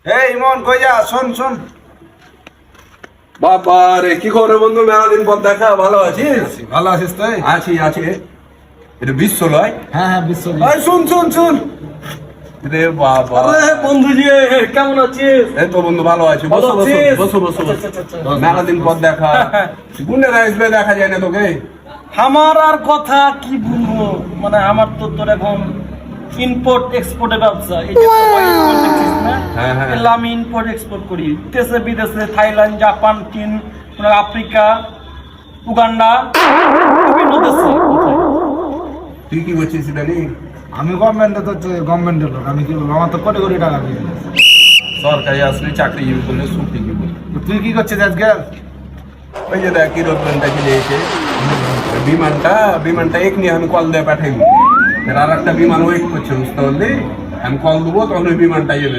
এই ইমন কই যা, শোন শোন। বাবা রে, কি খবর বন্ধু? মেলাদিন পর দেখা, ভালো আছিস? ভালো আছিস তুই? আছি আছি। এটা বিশ্ব লয়? হ্যাঁ হ্যাঁ বিশ্ব। এই শুন শুন শুন রে বাবা। বন্ধু জি, কেমন আছিস? এই তো বন্ধু ভালো আছি। ভালো বসো বসো আছিস? বসো বসো বসো। আচ্ছা। মেলাদিন পর দেখা, গুণের আসবে, দেখা যায় না তোকে। আমার আর কথা কি বলবো, মানে আমার তো তোর এখন ইম্পোর্ট এক্সপোর্টের ব্যবসা। এই যে তোর export দেখছিস না? হ্যাঁ, হ্যাঁ। এগুলো আমি ইম্পোর্ট এক্সপোর্ট করি দেশে বিদেশে, থাইল্যান্ড, জাপান, চীন, আফ্রিকা, উগান্ডা, বিভিন্ন দেশে। তুই কি করছিস এটা নিয়ে? আমি গভর্নমেন্টে তো গভর্নমেন্টের লোক, আমি কি বলবো, আমার তো কোটি কোটি টাকা দিয়ে। সরকারি আসলে চাকরিজীবী করলে সুখী জীবন। তুই কি করছিস আজকে? ওই যে দেখ এরোপ্লেনটা চলে এসে বিমানটা এক নিয়ে আমি কল দিয়ে পাঠাইব। আর একটা বিমান ওয়েট করছে, বুঝতে পারলি? আমি কল দেবো, তখন ওই বিমানটা যাবে।